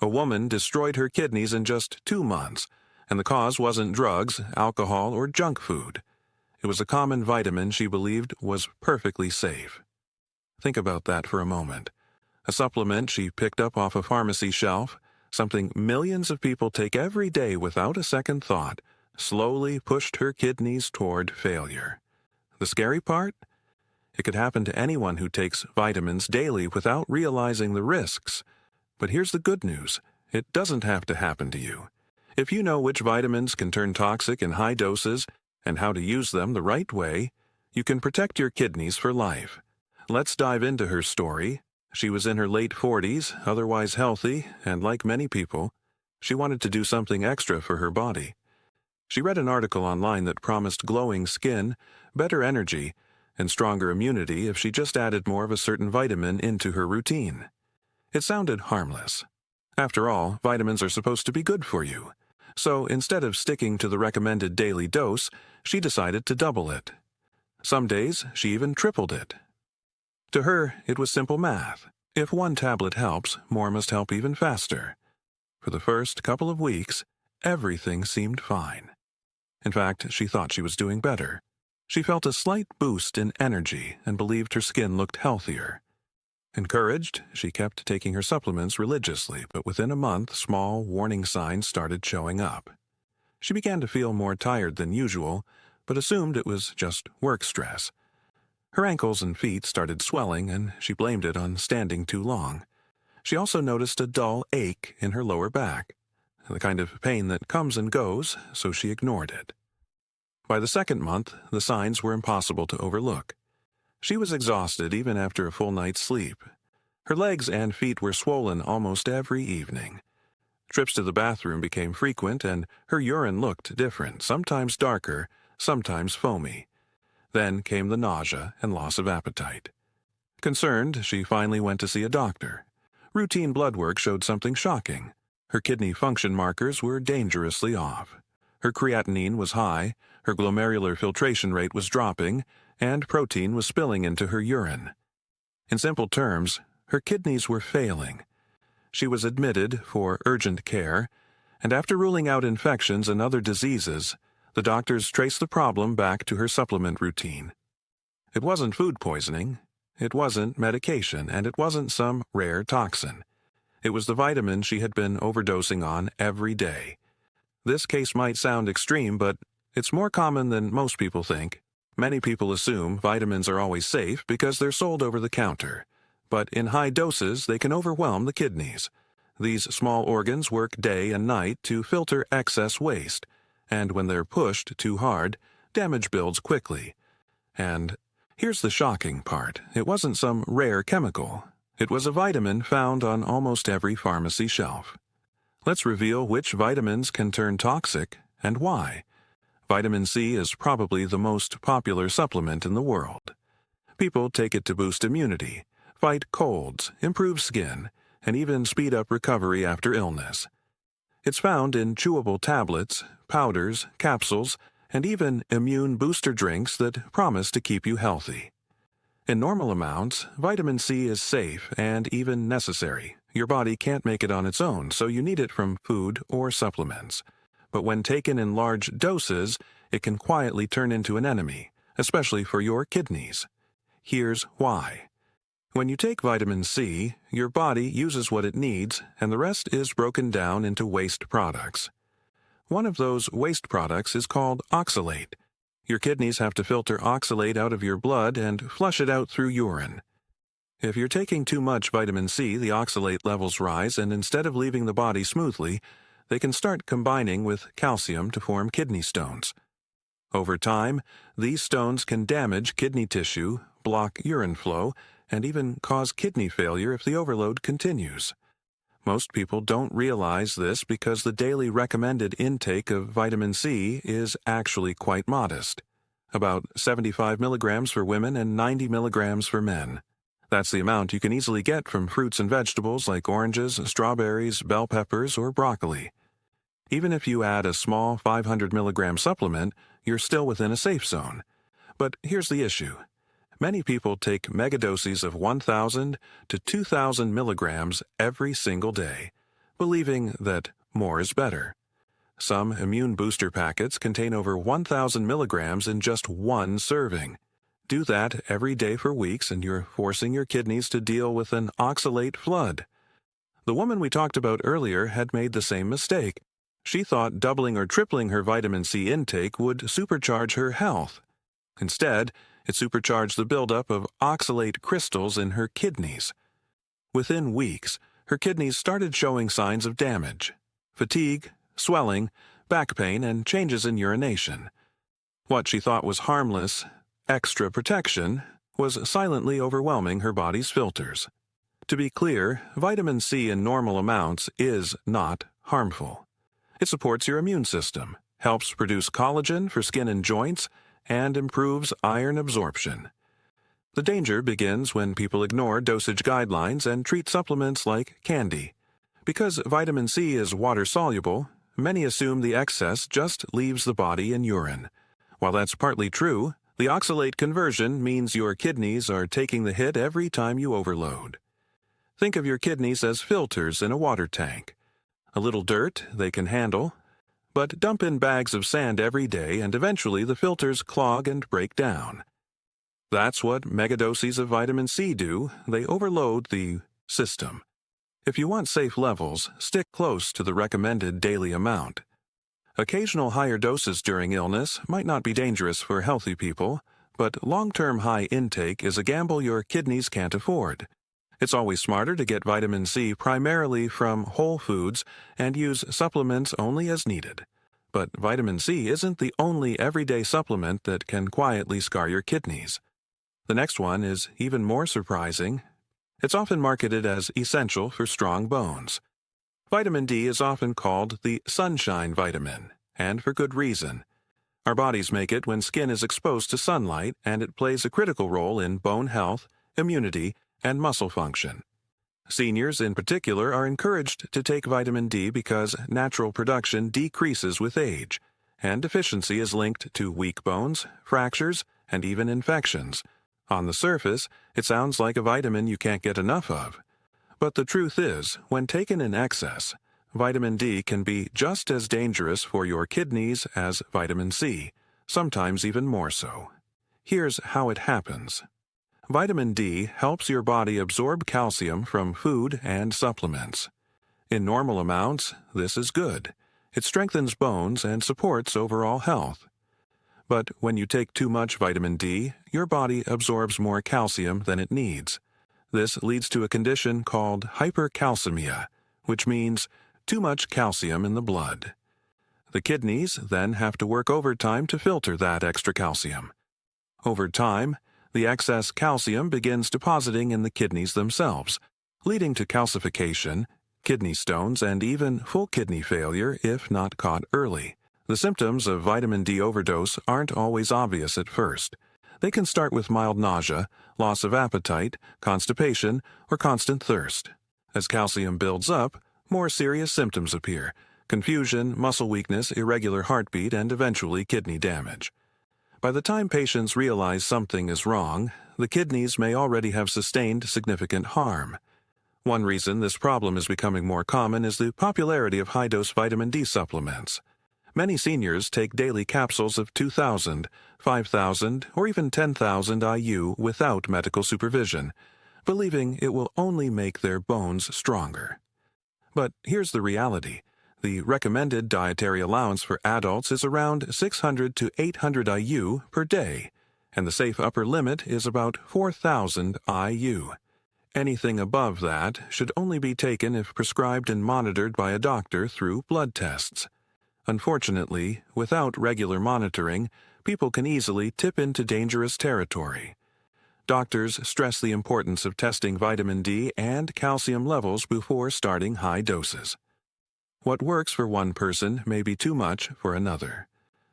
A woman destroyed her kidneys in just 2 months, and the cause wasn't drugs, alcohol, or junk food. It was a common vitamin she believed was perfectly safe. Think about that for a moment. A supplement she picked up off a pharmacy shelf, something millions of people take every day without a second thought, slowly pushed her kidneys toward failure. The scary part? It could happen to anyone who takes vitamins daily without realizing the risks. But here's the good news. It doesn't have to happen to you. If you know which vitamins can turn toxic in high doses and how to use them the right way, you can protect your kidneys for life. Let's dive into her story. She was in her late 40s, otherwise healthy, and like many people, she wanted to do something extra for her body. She read an article online that promised glowing skin, better energy, and stronger immunity if she just added more of a certain vitamin into her routine. It sounded harmless. After all, vitamins are supposed to be good for you. So instead of sticking to the recommended daily dose, she decided to double it. Some days, she even tripled it. To her, it was simple math. If one tablet helps, more must help even faster. For the first couple of weeks, everything seemed fine. In fact, she thought she was doing better. She felt a slight boost in energy and believed her skin looked healthier. Encouraged, she kept taking her supplements religiously, but within a month, small warning signs started showing up. She began to feel more tired than usual, but assumed it was just work stress. Her ankles and feet started swelling, and she blamed it on standing too long. She also noticed a dull ache in her lower back, the kind of pain that comes and goes, so she ignored it. By the second month, the signs were impossible to overlook. She was exhausted even after a full night's sleep. Her legs and feet were swollen almost every evening. Trips to the bathroom became frequent, and her urine looked different, sometimes darker, sometimes foamy. Then came the nausea and loss of appetite. Concerned, she finally went to see a doctor. Routine blood work showed something shocking. Her kidney function markers were dangerously off. Her creatinine was high, her glomerular filtration rate was dropping, and protein was spilling into her urine. In simple terms, her kidneys were failing. She was admitted for urgent care, and after ruling out infections and other diseases, the doctors traced the problem back to her supplement routine. It wasn't food poisoning, it wasn't medication, and it wasn't some rare toxin. It was the vitamin she had been overdosing on every day. This case might sound extreme, but it's more common than most people think. Many people assume vitamins are always safe because they're sold over the counter. But in high doses, they can overwhelm the kidneys. These small organs work day and night to filter excess waste, and when they're pushed too hard, damage builds quickly. And here's the shocking part. It wasn't some rare chemical. It was a vitamin found on almost every pharmacy shelf. Let's reveal which vitamins can turn toxic and why. Vitamin C is probably the most popular supplement in the world. People take it to boost immunity, fight colds, improve skin, and even speed up recovery after illness. It's found in chewable tablets, powders, capsules, and even immune booster drinks that promise to keep you healthy. In normal amounts, vitamin C is safe and even necessary. Your body can't make it on its own, so you need it from food or supplements. But when taken in large doses, it can quietly turn into an enemy, especially for your kidneys. Here's why. When you take vitamin C, your body uses what it needs, and the rest is broken down into waste products. One of those waste products is called oxalate. Your kidneys have to filter oxalate out of your blood and flush it out through urine. If you're taking too much vitamin C, the oxalate levels rise, and instead of leaving the body smoothly, they can start combining with calcium to form kidney stones. Over time, these stones can damage kidney tissue, block urine flow, and even cause kidney failure if the overload continues. Most people don't realize this because the daily recommended intake of vitamin C is actually quite modest, about 75 milligrams for women and 90 milligrams for men. That's the amount you can easily get from fruits and vegetables like oranges, strawberries, bell peppers, or broccoli. Even if you add a small 500 milligram supplement, you're still within a safe zone. But here's the issue. Many people take megadoses of 1,000 to 2,000 milligrams every single day. believing that more is better. Some immune booster packets contain over 1,000 milligrams in just one serving. Do that every day for weeks and you're forcing your kidneys to deal with an oxalate flood. The woman we talked about earlier had made the same mistake. She thought doubling or tripling her vitamin C intake would supercharge her health. Instead, it supercharged the buildup of oxalate crystals in her kidneys. Within weeks, her kidneys started showing signs of damage: fatigue, swelling, back pain, and changes in urination. What she thought was harmless, extra protection, was silently overwhelming her body's filters. To be clear, vitamin C in normal amounts is not harmful. It supports your immune system, helps produce collagen for skin and joints, and improves iron absorption. The danger begins when people ignore dosage guidelines and treat supplements like candy. Because vitamin C is water-soluble, many assume the excess just leaves the body in urine. While that's partly true, the oxalate conversion means your kidneys are taking the hit every time you overload. Think of your kidneys as filters in a water tank. A little dirt they can handle, but dump in bags of sand every day and eventually the filters clog and break down. That's what megadoses of vitamin C do. They overload the system. If you want safe levels, stick close to the recommended daily amount. Occasional higher doses during illness might not be dangerous for healthy people, but long-term high intake is a gamble your kidneys can't afford. It's always smarter to get vitamin C primarily from whole foods and use supplements only as needed. But vitamin C isn't the only everyday supplement that can quietly scar your kidneys. The next one is even more surprising. It's often marketed as essential for strong bones. Vitamin D is often called the sunshine vitamin, and for good reason. Our bodies make it when skin is exposed to sunlight, and it plays a critical role in bone health, immunity, and muscle function. Seniors in particular are encouraged to take vitamin D because natural production decreases with age, and deficiency is linked to weak bones, fractures, and even infections. On the surface, it sounds like a vitamin you can't get enough of. But the truth is, when taken in excess, vitamin D can be just as dangerous for your kidneys as vitamin C, sometimes even more so. Here's how it happens. Vitamin D helps your body absorb calcium from food and supplements. In normal amounts, this is good. It strengthens bones and supports overall health. But when you take too much vitamin D, your body absorbs more calcium than it needs. This leads to a condition called hypercalcemia, which means too much calcium in the blood. The kidneys then have to work overtime to filter that extra calcium. Over time, the excess calcium begins depositing in the kidneys themselves, leading to calcification, kidney stones, and even full kidney failure if not caught early. The symptoms of vitamin D overdose aren't always obvious at first. They can start with mild nausea, loss of appetite, constipation, or constant thirst. As calcium builds up, more serious symptoms appear: confusion, muscle weakness, irregular heartbeat, and eventually kidney damage. By the time patients realize something is wrong, the kidneys may already have sustained significant harm. One reason this problem is becoming more common is the popularity of high-dose vitamin D supplements. Many seniors take daily capsules of 2,000, 5,000, or even 10,000 IU without medical supervision, believing it will only make their bones stronger. But here's the reality. The recommended dietary allowance for adults is around 600 to 800 IU per day, and the safe upper limit is about 4,000 IU. Anything above that should only be taken if prescribed and monitored by a doctor through blood tests. Unfortunately, without regular monitoring, people can easily tip into dangerous territory. Doctors stress the importance of testing vitamin D and calcium levels before starting high doses. What works for one person may be too much for another.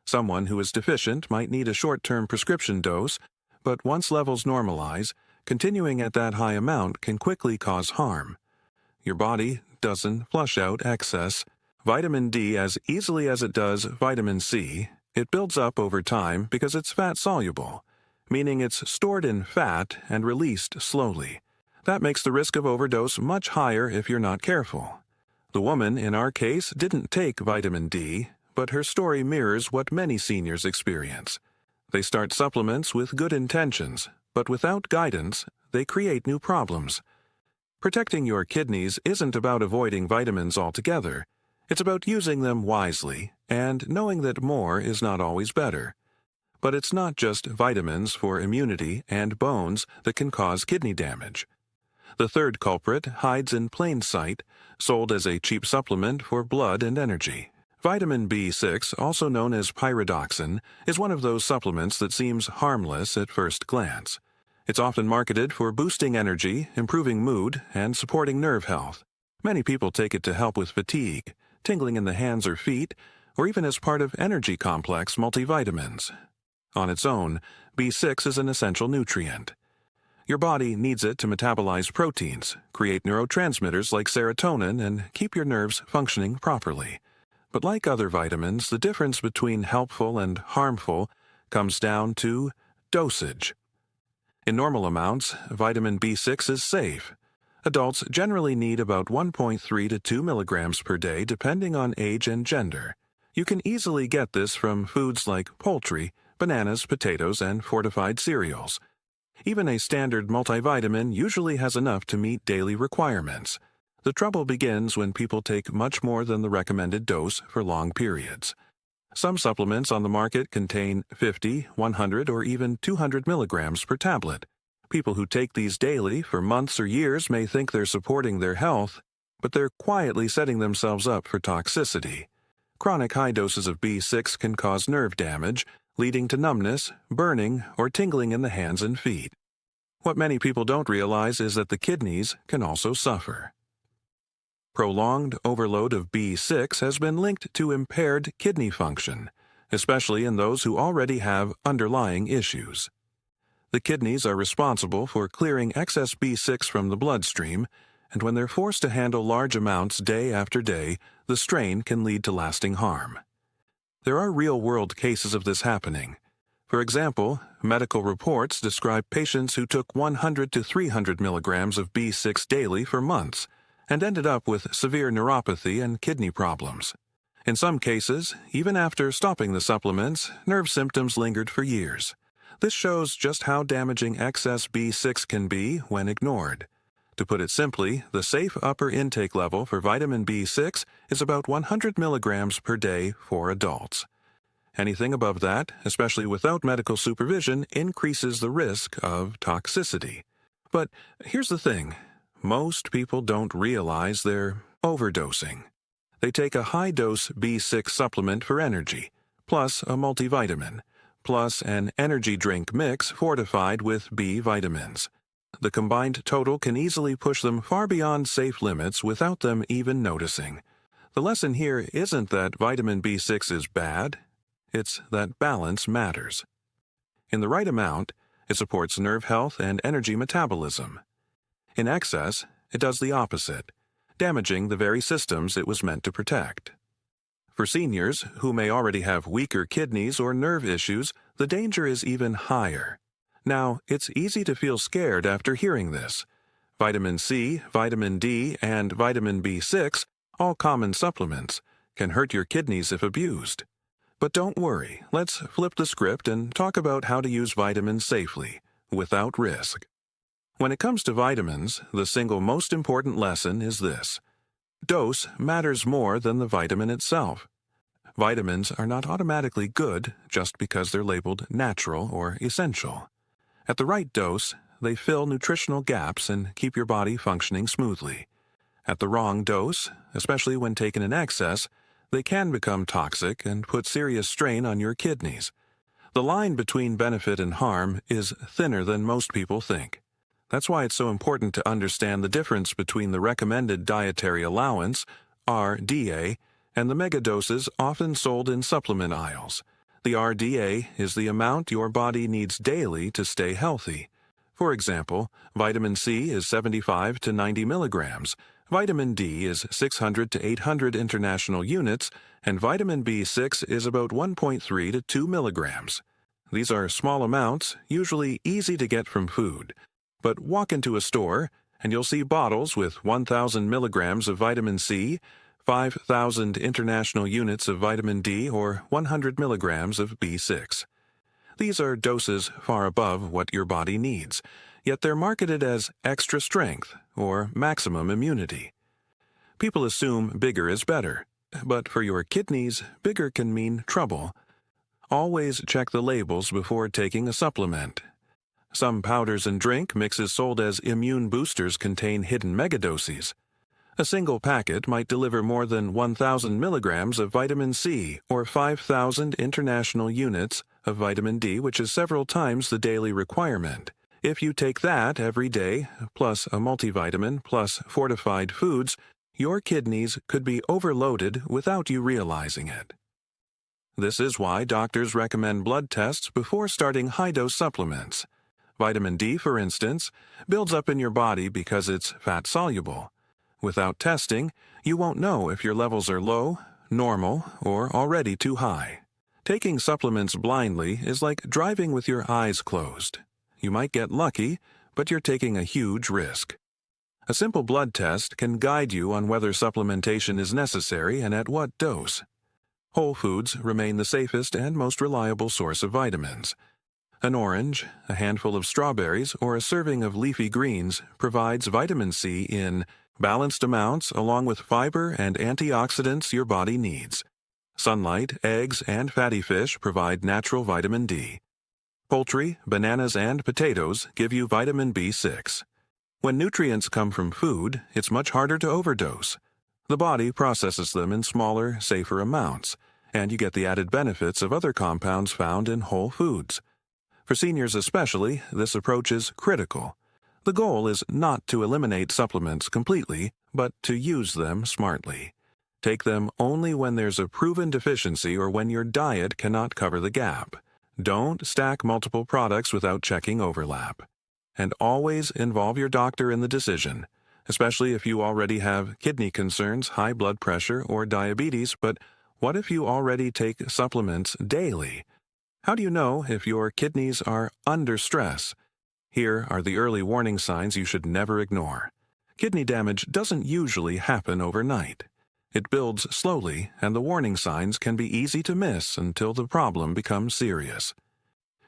Someone who is deficient might need a short-term prescription dose, but once levels normalize, continuing at that high amount can quickly cause harm. Your body doesn't flush out excess vitamin D as easily as it does vitamin C. It builds up over time because it's fat-soluble, meaning it's stored in fat and released slowly. That makes the risk of overdose much higher if you're not careful. The woman in our case didn't take vitamin D, but her story mirrors what many seniors experience. They start supplements with good intentions, but without guidance, they create new problems. Protecting your kidneys isn't about avoiding vitamins altogether. It's about using them wisely and knowing that more is not always better. But it's not just vitamins for immunity and bones that can cause kidney damage. The third culprit hides in plain sight, sold as a cheap supplement for blood and energy. Vitamin B6, also known as pyridoxine, is one of those supplements that seems harmless at first glance. It's often marketed for boosting energy, improving mood, and supporting nerve health. Many people take it to help with fatigue, tingling in the hands or feet, or even as part of energy complex multivitamins. On its own, B6 is an essential nutrient. Your body needs it to metabolize proteins, create neurotransmitters like serotonin, and keep your nerves functioning properly. But like other vitamins, the difference between helpful and harmful comes down to dosage. In normal amounts, vitamin B6 is safe. Adults generally need about 1.3 to 2 milligrams per day depending on age and gender. You can easily get this from foods like poultry, bananas, potatoes, and fortified cereals. Even a standard multivitamin usually has enough to meet daily requirements. The trouble begins when people take much more than the recommended dose for long periods. Some supplements on the market contain 50, 100, or even 200 milligrams per tablet. People who take these daily for months or years may think they're supporting their health, but they're quietly setting themselves up for toxicity. Chronic high doses of B6 can cause nerve damage, leading to numbness, burning, or tingling in the hands and feet. What many people don't realize is that the kidneys can also suffer. Prolonged overload of B6 has been linked to impaired kidney function, especially in those who already have underlying issues. The kidneys are responsible for clearing excess B6 from the bloodstream, and when they're forced to handle large amounts day after day, the strain can lead to lasting harm. There are real-world cases of this happening. For example, medical reports describe patients who took 100 to 300 milligrams of B6 daily for months and ended up with severe neuropathy and kidney problems. In some cases, even after stopping the supplements, nerve symptoms lingered for years. This shows just how damaging excess B6 can be when ignored. To put it simply, the safe upper intake level for vitamin B6 is about 100 milligrams per day for adults. Anything above that, especially without medical supervision, increases the risk of toxicity. But here's the thing. Most people don't realize they're overdosing. They take a high-dose B6 supplement for energy, plus a multivitamin, plus an energy drink mix fortified with B vitamins. The combined total can easily push them far beyond safe limits without them even noticing. The lesson here isn't that vitamin B6 is bad, it's that balance matters. In the right amount, it supports nerve health and energy metabolism. In excess, it does the opposite, damaging the very systems it was meant to protect. For seniors who may already have weaker kidneys or nerve issues, the danger is even higher. Now, it's easy to feel scared after hearing this. Vitamin C, vitamin D, and vitamin B6, all common supplements, can hurt your kidneys if abused. But don't worry, let's flip the script and talk about how to use vitamins safely, without risk. When it comes to vitamins, the single most important lesson is this. Dose matters more than the vitamin itself. Vitamins are not automatically good just because they're labeled natural or essential. At the right dose, they fill nutritional gaps and keep your body functioning smoothly. At the wrong dose, especially when taken in excess, they can become toxic and put serious strain on your kidneys. The line between benefit and harm is thinner than most people think. That's why it's so important to understand the difference between the recommended dietary allowance, RDA, and the megadoses often sold in supplement aisles. The RDA is the amount your body needs daily to stay healthy. For example, vitamin C is 75 to 90 milligrams, vitamin D is 600 to 800 international units, and vitamin B6 is about 1.3 to 2 milligrams. These are small amounts, usually easy to get from food. But walk into a store, and you'll see bottles with 1,000 milligrams of vitamin C, 5,000 international units of vitamin D or 100 milligrams of B6. These are doses far above what your body needs, yet they're marketed as extra strength or maximum immunity. People assume bigger is better, but for your kidneys, bigger can mean trouble. Always check the labels before taking a supplement. Some powders and drink mixes sold as immune boosters contain hidden megadoses. A single packet might deliver more than 1,000 milligrams of vitamin C or 5,000 international units of vitamin D, which is several times the daily requirement. If you take that every day, plus a multivitamin, plus fortified foods, your kidneys could be overloaded without you realizing it. This is why doctors recommend blood tests before starting high-dose supplements. Vitamin D, for instance, builds up in your body because it's fat-soluble. Without testing, you won't know if your levels are low, normal, or already too high. Taking supplements blindly is like driving with your eyes closed. You might get lucky, but you're taking a huge risk. A simple blood test can guide you on whether supplementation is necessary and at what dose. Whole foods remain the safest and most reliable source of vitamins. An orange, a handful of strawberries, or a serving of leafy greens provides vitamin C in balanced amounts along with fiber and antioxidants your body needs. Sunlight, eggs, and fatty fish provide natural vitamin D. Poultry, bananas, and potatoes give you vitamin B6. When nutrients come from food, it's much harder to overdose. The body processes them in smaller, safer amounts, and you get the added benefits of other compounds found in whole foods. For seniors especially, this approach is critical. The goal is not to eliminate supplements completely, but to use them smartly. Take them only when there's a proven deficiency or when your diet cannot cover the gap. Don't stack multiple products without checking overlap. And always involve your doctor in the decision, especially if you already have kidney concerns, high blood pressure, or diabetes. But what if you already take supplements daily? How do you know if your kidneys are under stress? Here are the early warning signs you should never ignore. Kidney damage doesn't usually happen overnight. It builds slowly, and the warning signs can be easy to miss until the problem becomes serious.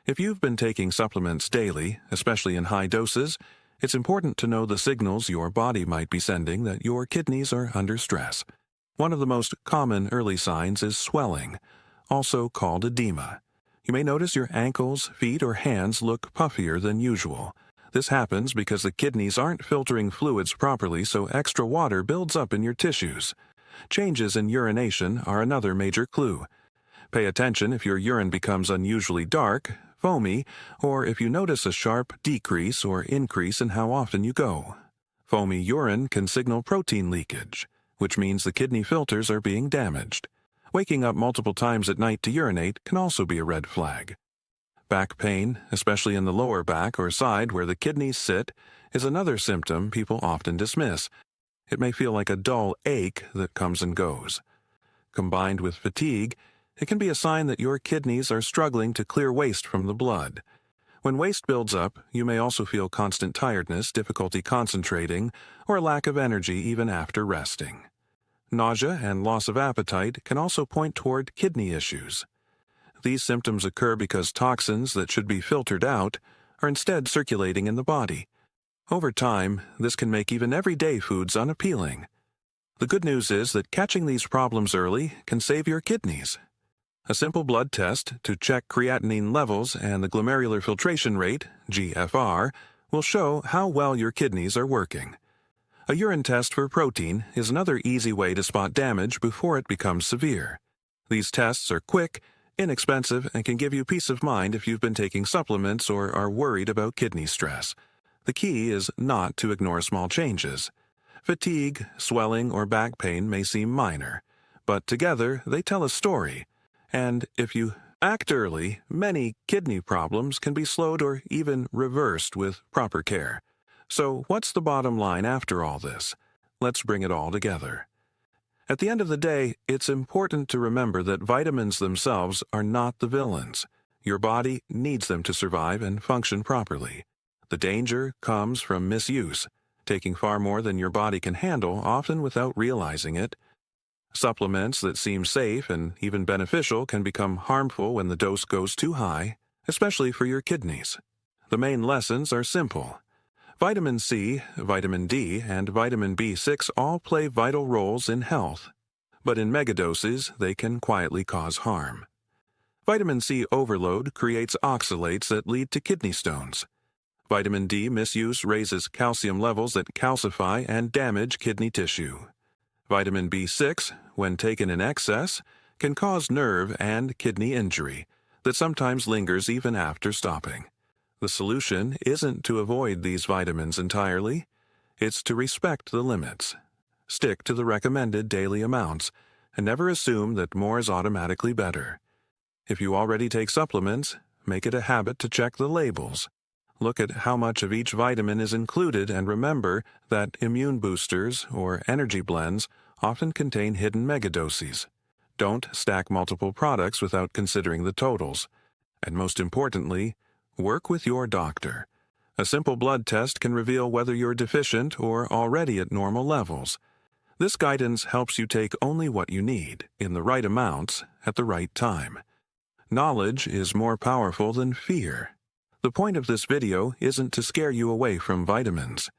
If you've been taking supplements daily, especially in high doses, it's important to know the signals your body might be sending that your kidneys are under stress. One of the most common early signs is swelling, also called edema. You may notice your ankles, feet, or hands look puffier than usual. This happens because the kidneys aren't filtering fluids properly, so extra water builds up in your tissues. Changes in urination are another major clue. Pay attention if your urine becomes unusually dark, foamy, or if you notice a sharp decrease or increase in how often you go. Foamy urine can signal protein leakage, which means the kidney filters are being damaged. Waking up multiple times at night to urinate can also be a red flag. Back pain, especially in the lower back or side where the kidneys sit, is another symptom people often dismiss. It may feel like a dull ache that comes and goes. Combined with fatigue, it can be a sign that your kidneys are struggling to clear waste from the blood. When waste builds up, you may also feel constant tiredness, difficulty concentrating, or a lack of energy even after resting. Nausea and loss of appetite can also point toward kidney issues. These symptoms occur because toxins that should be filtered out are instead circulating in the body. Over time, this can make even everyday foods unappealing. The good news is that catching these problems early can save your kidneys. A simple blood test to check creatinine levels and the glomerular filtration rate, GFR, will show how well your kidneys are working. A urine test for protein is another easy way to spot damage before it becomes severe. These tests are quick, inexpensive, and can give you peace of mind if you've been taking supplements or are worried about kidney stress. The key is not to ignore small changes. Fatigue, swelling, or back pain may seem minor, but together they tell a story. And if you act early, many kidney problems can be slowed or even reversed with proper care. So what's the bottom line after all this? Let's bring it all together. At the end of the day, it's important to remember that vitamins themselves are not the villains. Your body needs them to survive and function properly. The danger comes from misuse, taking far more than your body can handle, often without realizing it. Supplements that seem safe and even beneficial can become harmful when the dose goes too high, especially for your kidneys. The main lessons are simple. Vitamin C, vitamin D, and vitamin B6 all play vital roles in health, but in megadoses they can quietly cause harm. Vitamin C overload creates oxalates that lead to kidney stones. Vitamin D misuse raises calcium levels that calcify and damage kidney tissue. Vitamin B6, when taken in excess, can cause nerve and kidney injury that sometimes lingers even after stopping. The solution isn't to avoid these vitamins entirely, it's to respect the limits. Stick to the recommended daily amounts, and never assume that more is automatically better. If you already take supplements, make it a habit to check the labels. Look at how much of each vitamin is included and remember that immune boosters or energy blends often contain hidden megadoses. Don't stack multiple products without considering the totals. And most importantly, work with your doctor. A simple blood test can reveal whether you're deficient or already at normal levels. This guidance helps you take only what you need, in the right amounts, at the right time. Knowledge is more powerful than fear. The point of this video isn't to scare you away from vitamins.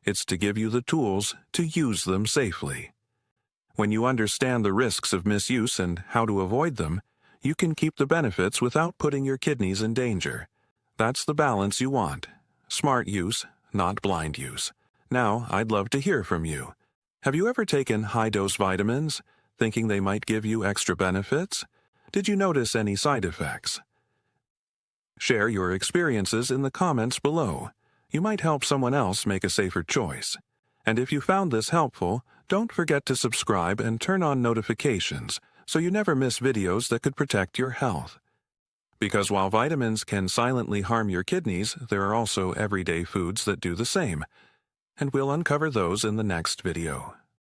It's to give you the tools to use them safely. When you understand the risks of misuse and how to avoid them, you can keep the benefits without putting your kidneys in danger. That's the balance you want. Smart use, not blind use. Now, I'd love to hear from you. Have you ever taken high-dose vitamins, thinking they might give you extra benefits? Did you notice any side effects? Share your experiences in the comments below. You might help someone else make a safer choice. And if you found this helpful, don't forget to subscribe and turn on notifications so you never miss videos that could protect your health. Because while vitamins can silently harm your kidneys, there are also everyday foods that do the same. And we'll uncover those in the next video.